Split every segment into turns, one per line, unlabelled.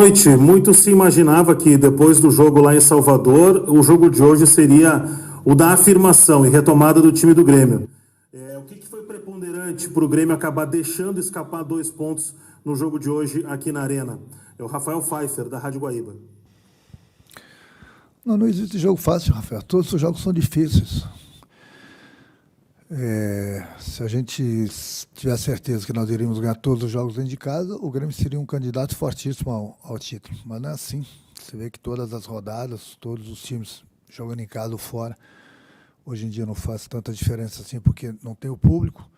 Noite. Muito se imaginava que depois do jogo lá em Salvador, o jogo de hoje seria o da afirmação e retomada do time do Grêmio. O que foi preponderante para o Grêmio acabar deixando escapar 2 pontos no jogo de hoje aqui na Arena? É o Rafael Pfeiffer, da Rádio Guaíba.
Não existe jogo fácil, Rafael. Todos os jogos são difíceis. Se a gente tiver certeza que nós iríamos ganhar todos os jogos dentro de casa, o Grêmio seria um candidato fortíssimo ao título. Mas não é assim. Você vê que todas as rodadas, todos os times jogando em casa ou fora, hoje em dia não faz tanta diferença assim, porque não tem o público.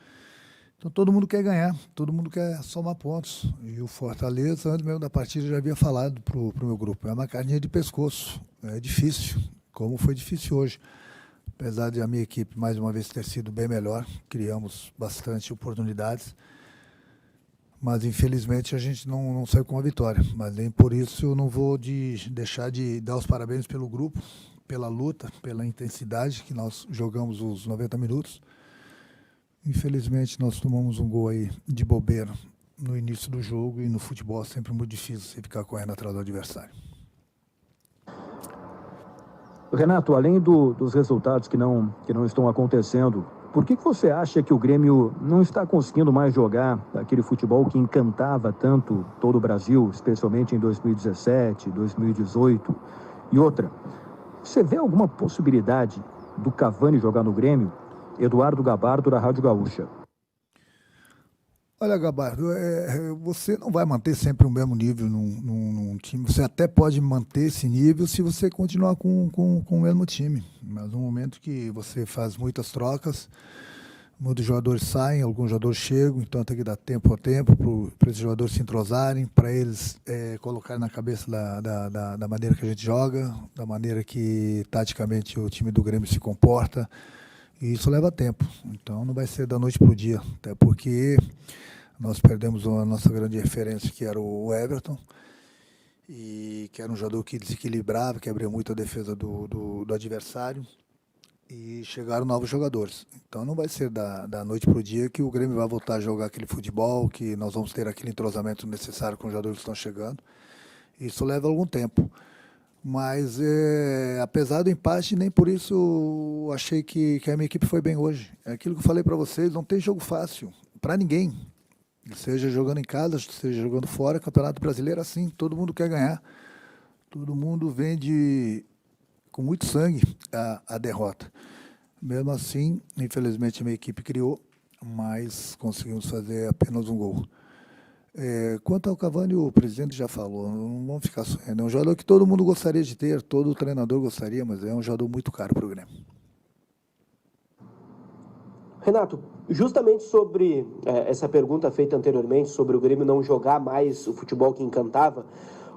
Então todo mundo quer ganhar, todo mundo quer somar pontos. E o Fortaleza, antes mesmo da partida, já havia falado para o meu grupo. É uma carninha de pescoço. É difícil, como foi difícil hoje. Apesar de a minha equipe, mais uma vez, ter sido bem melhor, criamos bastante oportunidades, mas infelizmente a gente não saiu com a vitória. Mas nem por isso eu não vou deixar de dar os parabéns pelo grupo, pela luta, pela intensidade que nós jogamos os 90 minutos. Infelizmente nós tomamos um gol aí de bobeira no início do jogo, e no futebol é sempre muito difícil você ficar correndo atrás do adversário.
Renato, além dos resultados que não estão acontecendo, por que você acha que o Grêmio não está conseguindo mais jogar aquele futebol que encantava tanto todo o Brasil, especialmente em 2017, 2018? E outra, você vê alguma possibilidade do Cavani jogar no Grêmio? Eduardo Gabardo, da Rádio Gaúcha.
Olha, Gabardo, você não vai manter sempre o mesmo nível num time. Você até pode manter esse nível se você continuar com o mesmo time. Mas no momento que você faz muitas trocas, muitos jogadores saem, alguns jogadores chegam, então tem que dar tempo ao tempo para esses jogadores se entrosarem, para eles colocarem na cabeça da maneira que a gente joga, da maneira que taticamente o time do Grêmio se comporta. E isso leva tempo. Então não vai ser da noite para o dia, até porque nós perdemos a nossa grande referência, que era o Everton, e que era um jogador que desequilibrava, que abria muito a defesa do adversário, e chegaram novos jogadores. Então não vai ser da noite para o dia que o Grêmio vai voltar a jogar aquele futebol, que nós vamos ter aquele entrosamento necessário com os jogadores que estão chegando. Isso leva algum tempo. Mas, apesar do empate, nem por isso achei que a minha equipe foi bem hoje. É aquilo que eu falei para vocês, não tem jogo fácil para ninguém. Seja jogando em casa, seja jogando fora, Campeonato Brasileiro é assim, todo mundo quer ganhar. Todo mundo vende com muito sangue a derrota. Mesmo assim, infelizmente a minha equipe criou, mas conseguimos fazer apenas um gol. Quanto ao Cavani, o presidente já falou, não vamos ficar sonhando. É um jogador que todo mundo gostaria de ter, todo treinador gostaria, mas é um jogador muito caro para o Grêmio.
Renato, justamente sobre essa pergunta feita anteriormente, sobre o Grêmio não jogar mais o futebol que encantava,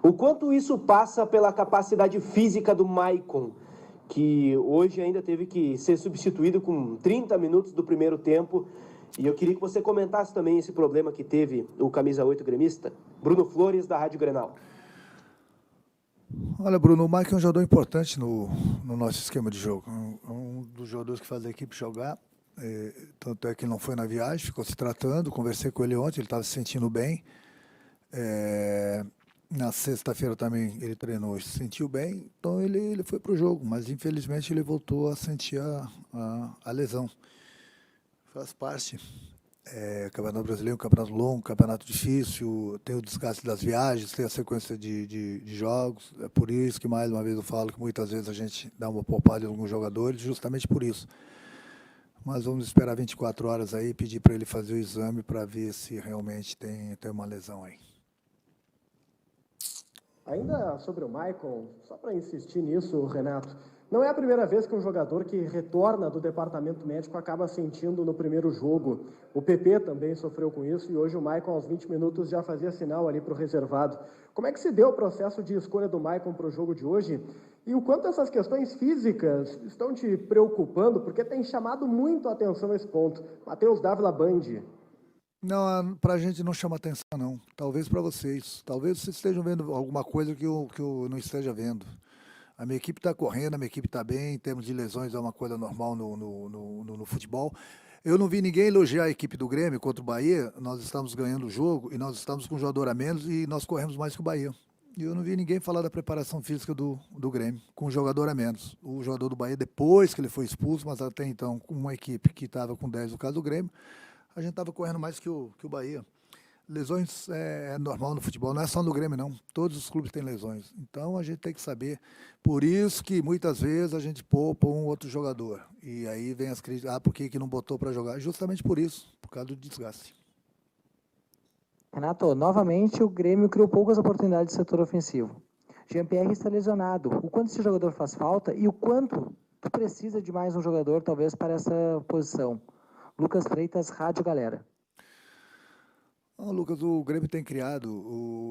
o quanto isso passa pela capacidade física do Maicon, que hoje ainda teve que ser substituído com 30 minutos do primeiro tempo. E eu queria que você comentasse também esse problema que teve o camisa 8 gremista, Bruno Flores, da Rádio Grenal.
Olha, Bruno, o Maicon é um jogador importante no nosso esquema de jogo. Um dos jogadores que faz a equipe jogar. Tanto é que ele não foi na viagem, ficou se tratando. Conversei com ele ontem, ele estava se sentindo bem. Na sexta-feira também ele treinou, se sentiu bem, então ele foi para o jogo, mas infelizmente ele voltou a sentir a lesão. Faz parte. Campeonato Brasileiro, um campeonato longo, um campeonato difícil, tem o desgaste das viagens, tem a sequência de jogos. É por isso que, mais uma vez, eu falo que muitas vezes a gente dá uma poupada em alguns jogadores, justamente por isso. Mas vamos esperar 24 horas aí e pedir para ele fazer o exame para ver se realmente tem uma lesão aí.
Ainda sobre o Maicon, só para insistir nisso, Renato, não é a primeira vez que um jogador que retorna do departamento médico acaba sentindo no primeiro jogo. O PP também sofreu com isso e hoje o Maicon aos 20 minutos já fazia sinal ali para o reservado. Como é que se deu o processo de escolha do Maicon para o jogo de hoje? E o quanto essas questões físicas estão te preocupando? Porque tem chamado muito a atenção esse ponto. Matheus Dávila, Band.
Não, para a gente não chama atenção, não. Talvez para vocês. Talvez vocês estejam vendo alguma coisa que eu não esteja vendo. A minha equipe está correndo, a minha equipe está bem, em termos de lesões é uma coisa normal no futebol. Eu não vi ninguém elogiar a equipe do Grêmio contra o Bahia. Nós estamos ganhando o jogo e nós estamos com um jogador a menos e nós corremos mais que o Bahia. E eu não vi ninguém falar da preparação física do Grêmio, com um jogador a menos. O jogador do Bahia, depois que ele foi expulso, mas até então, com uma equipe que estava com 10 no caso do Grêmio, a gente estava correndo mais que o Bahia. Lesões é normal no futebol, não é só no Grêmio, não. Todos os clubes têm lesões. Então a gente tem que saber. Por isso que muitas vezes a gente poupa um outro jogador. E aí vem as críticas, por que não botou para jogar? Justamente por isso, por causa do desgaste.
Renato, novamente o Grêmio criou poucas oportunidades de setor ofensivo. Jean-Pierre está lesionado. O quanto esse jogador faz falta e o quanto tu precisa de mais um jogador, talvez, para essa posição? Lucas Freitas, Rádio Galera.
Não, Lucas, o Grêmio tem criado,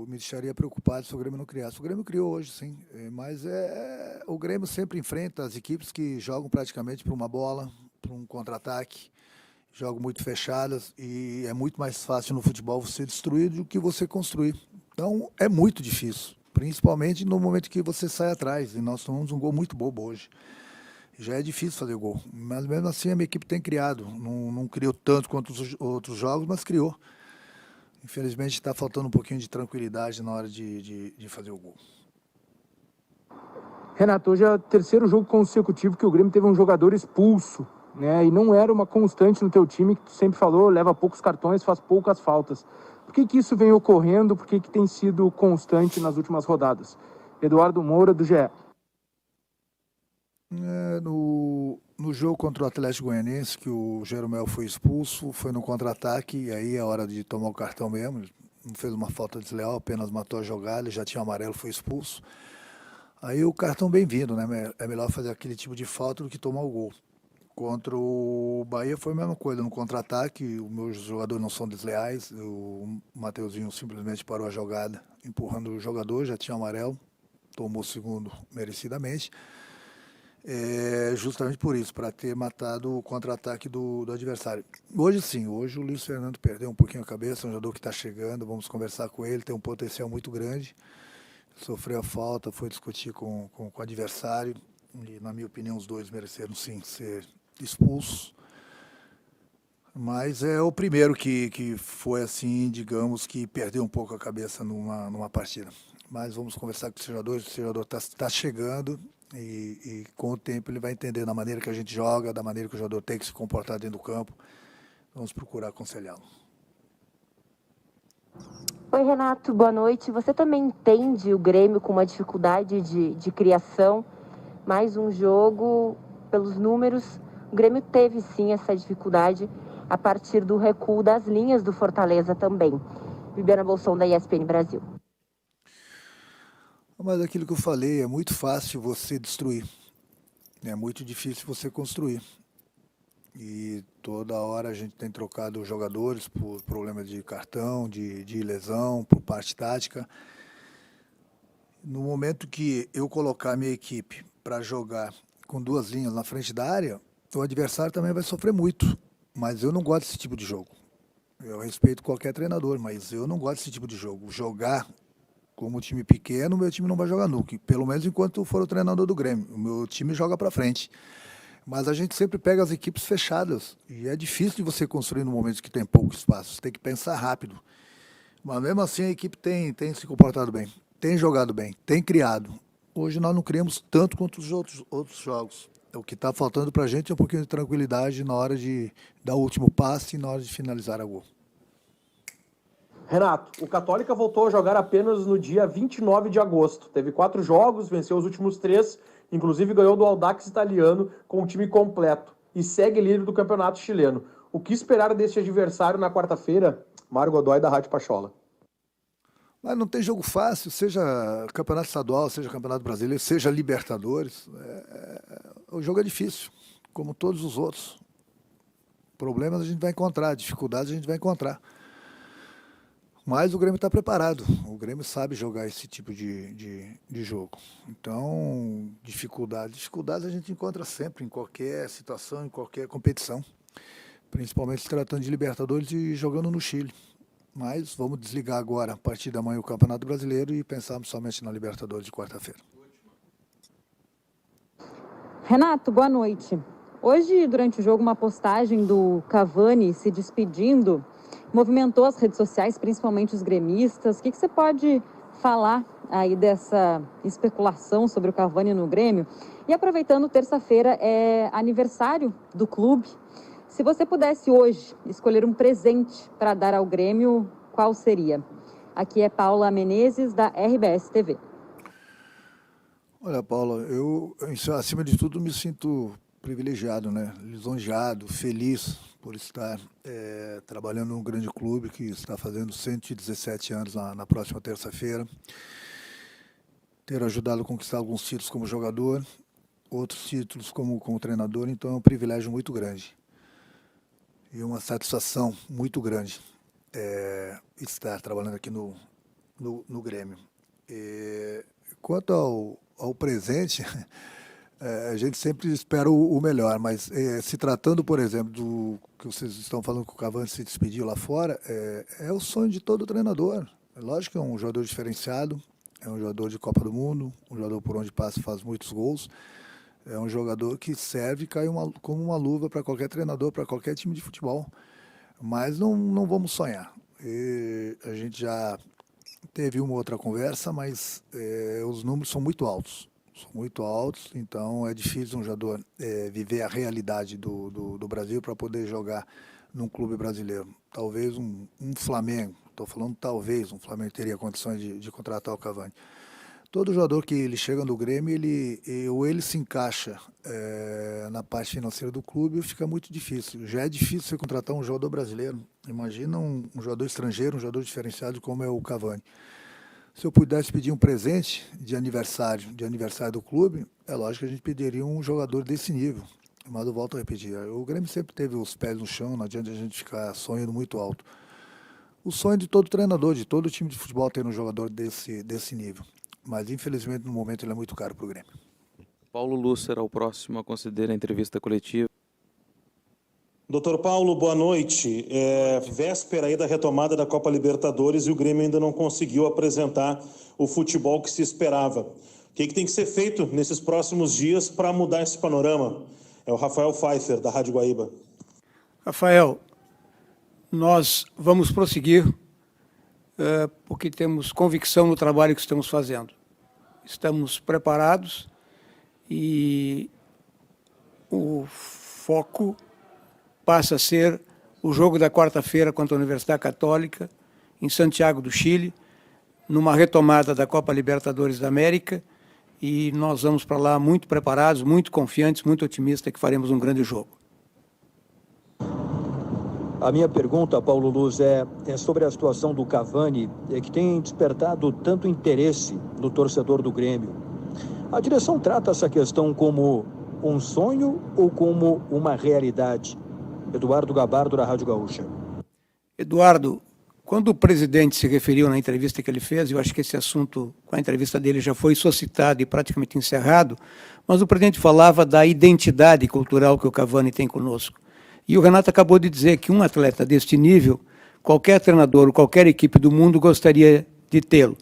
me deixaria preocupado se o Grêmio não criasse. O Grêmio criou hoje, sim, mas o Grêmio sempre enfrenta as equipes que jogam praticamente para uma bola, para um contra-ataque, jogam muito fechadas e é muito mais fácil no futebol você destruir do que você construir. Então é muito difícil, principalmente no momento que você sai atrás, e nós tomamos um gol muito bobo hoje. Já é difícil fazer gol, mas mesmo assim a minha equipe tem criado, não criou tanto quanto os outros jogos, mas criou. Infelizmente está faltando um pouquinho de tranquilidade na hora de fazer o gol.
Renato, hoje é o terceiro jogo consecutivo que o Grêmio teve um jogador expulso, né? E não era uma constante no teu time, que tu sempre falou, leva poucos cartões, faz poucas faltas. Por que isso vem ocorrendo? Por que tem sido constante nas últimas rodadas? Eduardo Moura, do GE.
No jogo contra o Atlético Goianiense, que o Jeromel foi expulso, foi no contra-ataque, e aí é hora de tomar o cartão mesmo. Não fez uma falta desleal, apenas matou a jogada, ele já tinha amarelo, foi expulso. Aí o cartão bem-vindo, né? É melhor fazer aquele tipo de falta do que tomar o gol. Contra o Bahia foi a mesma coisa, no contra-ataque, os meus jogadores não são desleais, o Mateuzinho simplesmente parou a jogada, empurrando o jogador, já tinha amarelo, tomou o segundo merecidamente. Justamente por isso, para ter matado o contra-ataque do adversário. Hoje sim, hoje o Luiz Fernando perdeu um pouquinho a cabeça, um jogador que está chegando, vamos conversar com ele, tem um potencial muito grande, sofreu a falta, foi discutir com o adversário, e na minha opinião os dois mereceram sim ser expulsos, mas é o primeiro que foi assim, digamos, que perdeu um pouco a cabeça numa partida. Mas vamos conversar com o jogador está chegando, e com o tempo ele vai entender da maneira que a gente joga, da maneira que o jogador tem que se comportar dentro do campo. Vamos procurar aconselhá-lo.
Oi, Renato, boa noite. Você também entende o Grêmio com uma dificuldade de criação? Mais um jogo, pelos números, o Grêmio teve sim essa dificuldade a partir do recuo das linhas do Fortaleza também. Bibiana Bolson, da ESPN Brasil.
Mas aquilo que eu falei, é muito fácil você destruir, é muito difícil você construir. E toda hora a gente tem trocado os jogadores por problema de cartão, de lesão, por parte tática. No momento que eu colocar a minha equipe para jogar com duas linhas na frente da área, o adversário também vai sofrer muito. Mas eu não gosto desse tipo de jogo. Eu respeito qualquer treinador, mas eu não gosto desse tipo de jogo. Jogar como time pequeno, o meu time não vai jogar nunca. Pelo menos enquanto for o treinador do Grêmio. O meu time joga para frente. Mas a gente sempre pega as equipes fechadas. E é difícil de você construir no momento que tem pouco espaço. Você tem que pensar rápido. Mas mesmo assim a equipe tem se comportado bem. Tem jogado bem. Tem criado. Hoje nós não criamos tanto quanto os outros jogos. O que está faltando para a gente é um pouquinho de tranquilidade na hora de dar o último passe e na hora de finalizar a gol.
Renato, o Católica voltou a jogar apenas no dia 29 de agosto. Teve 4 jogos, venceu os últimos 3, inclusive ganhou do Audax italiano com o time completo e segue líder do campeonato chileno. O que esperar deste adversário na quarta-feira? Mário Godoy, da Rádio Pachola.
Mas não tem jogo fácil, seja campeonato estadual, seja campeonato brasileiro, seja Libertadores. O jogo é difícil, como todos os outros. Problemas a gente vai encontrar, dificuldades a gente vai encontrar. Mas o Grêmio está preparado, o Grêmio sabe jogar esse tipo de jogo. Então, dificuldades a gente encontra sempre, em qualquer situação, em qualquer competição. Principalmente se tratando de Libertadores e jogando no Chile. Mas vamos desligar agora, a partir da manhã, o Campeonato Brasileiro e pensarmos somente na Libertadores de quarta-feira.
Renato, boa noite. Hoje, durante o jogo, uma postagem do Cavani se despedindo movimentou as redes sociais, principalmente os gremistas. O que você pode falar aí dessa especulação sobre o Cavani no Grêmio. E aproveitando, terça-feira é aniversário do clube. Se você pudesse hoje escolher um presente para dar ao Grêmio, qual seria? Aqui é Paula Menezes, da RBS TV.
Olha, Paula, eu, acima de tudo, me sinto privilegiado, né? Lisonjeado, feliz por estar trabalhando num grande clube que está fazendo 117 anos na próxima terça-feira. Ter ajudado a conquistar alguns títulos como jogador, outros títulos como treinador, então é um privilégio muito grande. E uma satisfação muito grande estar trabalhando aqui no Grêmio. Quanto ao presente, a gente sempre espera o melhor, mas se tratando, por exemplo, do que vocês estão falando que o Cavani se despediu lá fora, é o sonho de todo treinador. É lógico que é um jogador diferenciado, é um jogador de Copa do Mundo, um jogador por onde passa faz muitos gols, é um jogador que serve e cai como uma luva para qualquer treinador, para qualquer time de futebol. Mas não vamos sonhar. A gente já teve uma outra conversa, mas os números são muito altos. Então é difícil um jogador viver a realidade do Brasil para poder jogar num clube brasileiro. Talvez um Flamengo, estou falando talvez, um Flamengo teria condições de contratar o Cavani. Todo jogador que ele chega no Grêmio, ele se encaixa na parte financeira do clube, fica muito difícil. Já é difícil você contratar um jogador brasileiro. Imagina um jogador estrangeiro, um jogador diferenciado como é o Cavani. Se eu pudesse pedir um presente de aniversário do clube, é lógico que a gente pediria um jogador desse nível. Mas eu volto a repetir, o Grêmio sempre teve os pés no chão, não adianta a gente ficar sonhando muito alto. O sonho de todo treinador, de todo time de futebol, ter um jogador desse nível. Mas, infelizmente, no momento ele é muito caro para o Grêmio.
Paulo Luz será o próximo a conceder a entrevista coletiva.
Doutor Paulo, boa noite. Véspera aí da retomada da Copa Libertadores e o Grêmio ainda não conseguiu apresentar o futebol que se esperava. O que tem que ser feito nesses próximos dias para mudar esse panorama? É o Rafael Pfeiffer, da Rádio Guaíba.
Rafael, nós vamos prosseguir porque temos convicção no trabalho que estamos fazendo. Estamos preparados e o foco passa a ser o jogo da quarta-feira contra a Universidade Católica, em Santiago do Chile, numa retomada da Copa Libertadores da América, e nós vamos para lá muito preparados, muito confiantes, muito otimistas que faremos um grande jogo.
A minha pergunta, Paulo Luz, é sobre a situação do Cavani, que tem despertado tanto interesse do torcedor do Grêmio. A direção trata essa questão como um sonho ou como uma realidade? Eduardo Gabardo, da Rádio Gaúcha.
Eduardo, quando o presidente se referiu na entrevista que ele fez, eu acho que esse assunto, com a entrevista dele, já foi suscitado e praticamente encerrado, mas o presidente falava da identidade cultural que o Cavani tem conosco. E o Renato acabou de dizer que um atleta deste nível, qualquer treinador, qualquer equipe do mundo gostaria de tê-lo.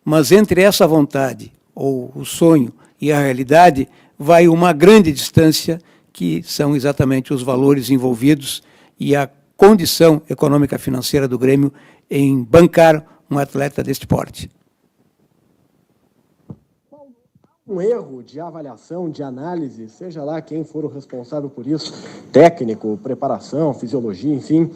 Mas entre essa vontade, ou o sonho, e a realidade, vai uma grande distância, que são exatamente os valores envolvidos e a condição econômica financeira do Grêmio em bancar um atleta deste porte.
Um erro de avaliação, de análise, seja lá quem for o responsável por isso, técnico, preparação, fisiologia, enfim,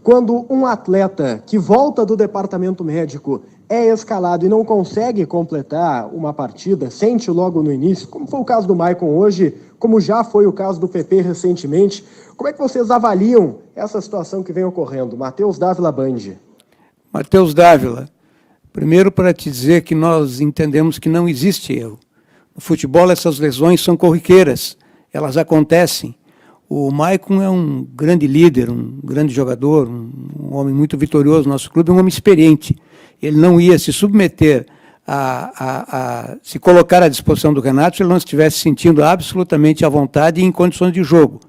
quando um atleta que volta do departamento médico é escalado e não consegue completar uma partida, sente logo no início, como foi o caso do Maicon hoje, como já foi o caso do PP recentemente, como é que vocês avaliam essa situação que vem ocorrendo? Matheus Dávila, Band.
Matheus Dávila, primeiro para te dizer que nós entendemos que não existe erro. No futebol essas lesões são corriqueiras, elas acontecem. O Maicon é um grande líder, um grande jogador, um homem muito vitorioso no nosso clube, um homem experiente. Ele não ia se submeter a se colocar à disposição do Renato se ele não estivesse sentindo absolutamente à vontade e em condições de jogo.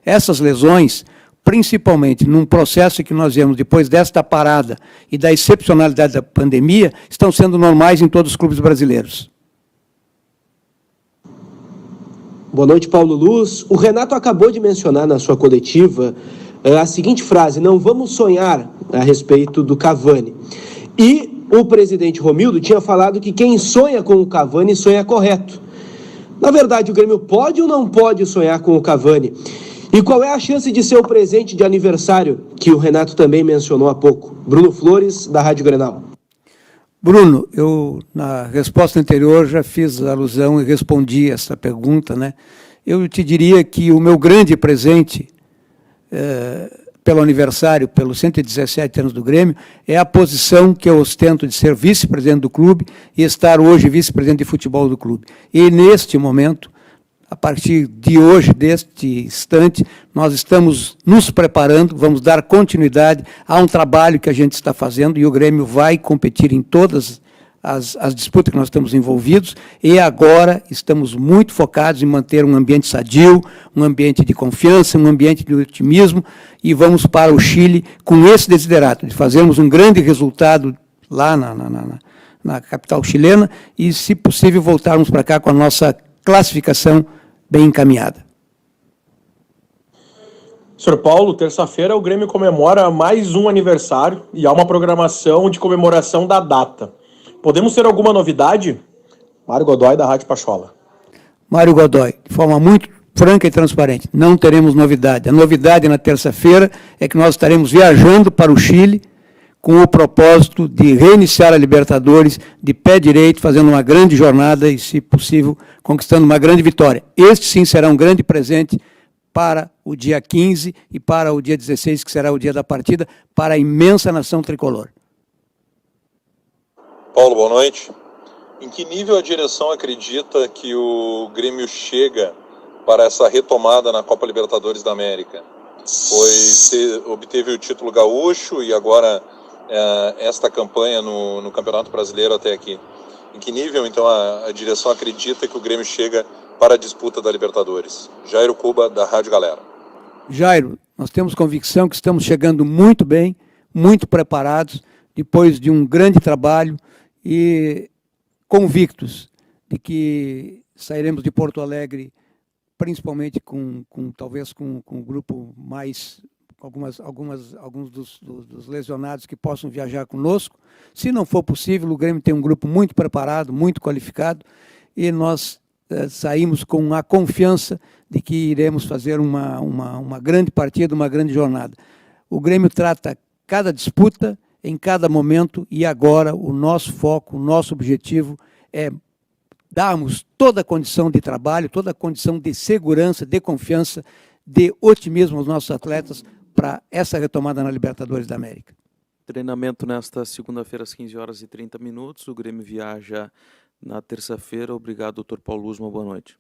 Essas lesões, principalmente num processo que nós vemos depois desta parada e da excepcionalidade da pandemia, estão sendo normais em todos os clubes brasileiros.
Boa noite, Paulo Luz. O Renato acabou de mencionar na sua coletiva a seguinte frase: não vamos sonhar a respeito do Cavani. E o presidente Romildo tinha falado que quem sonha com o Cavani sonha correto. Na verdade, o Grêmio pode ou não pode sonhar com o Cavani? E qual é a chance de ser o presente de aniversário que o Renato também mencionou há pouco? Bruno Flores, da Rádio Grenal.
Bruno, eu na resposta anterior já fiz alusão e respondi essa pergunta, né? Eu te diria que o meu grande presente pelo aniversário, pelos 117 anos do Grêmio, é a posição que eu ostento de ser vice-presidente do clube e estar hoje vice-presidente de futebol do clube. E neste momento, a partir de hoje, deste instante, nós estamos nos preparando, vamos dar continuidade a um trabalho que a gente está fazendo e o Grêmio vai competir em todas as disputas que nós estamos envolvidos e agora estamos muito focados em manter um ambiente sadio, um ambiente de confiança, um ambiente de otimismo e vamos para o Chile com esse desiderato, de fazermos um grande resultado lá na capital chilena e, se possível, voltarmos para cá com a nossa classificação bem encaminhada.
Sr. Paulo, terça-feira o Grêmio comemora mais um aniversário e há uma programação de comemoração da data. Podemos ter alguma novidade? Mário Godoy, da Rádio Pachola.
Mário Godoy, de forma muito franca e transparente, não teremos novidade. A novidade na terça-feira é que nós estaremos viajando para o Chile com o propósito de reiniciar a Libertadores de pé direito, fazendo uma grande jornada e, se possível, conquistando uma grande vitória. Este, sim, será um grande presente para o dia 15 e para o dia 16, que será o dia da partida, para a imensa nação tricolor.
Paulo, boa noite. Em que nível a direção acredita que o Grêmio chega para essa retomada na Copa Libertadores da América? Obteve o título gaúcho e agora esta campanha no Campeonato Brasileiro até aqui. Em que nível, então, a direção acredita que o Grêmio chega para a disputa da Libertadores? Jairo Cuba, da Rádio Galera.
Jairo, nós temos convicção que estamos chegando muito bem, muito preparados, depois de um grande trabalho e convictos de que sairemos de Porto Alegre, principalmente talvez com um grupo mais, alguns dos lesionados que possam viajar conosco. Se não for possível, o Grêmio tem um grupo muito preparado, muito qualificado, e nós saímos com a confiança de que iremos fazer uma grande partida, uma grande jornada. O Grêmio trata cada disputa em cada momento e agora o nosso foco, o nosso objetivo é darmos toda a condição de trabalho, toda a condição de segurança, de confiança, de otimismo aos nossos atletas para essa retomada na Libertadores da América.
Treinamento nesta segunda-feira às 15h30. O Grêmio viaja na terça-feira. Obrigado, Dr. Paulo Usman. Boa noite.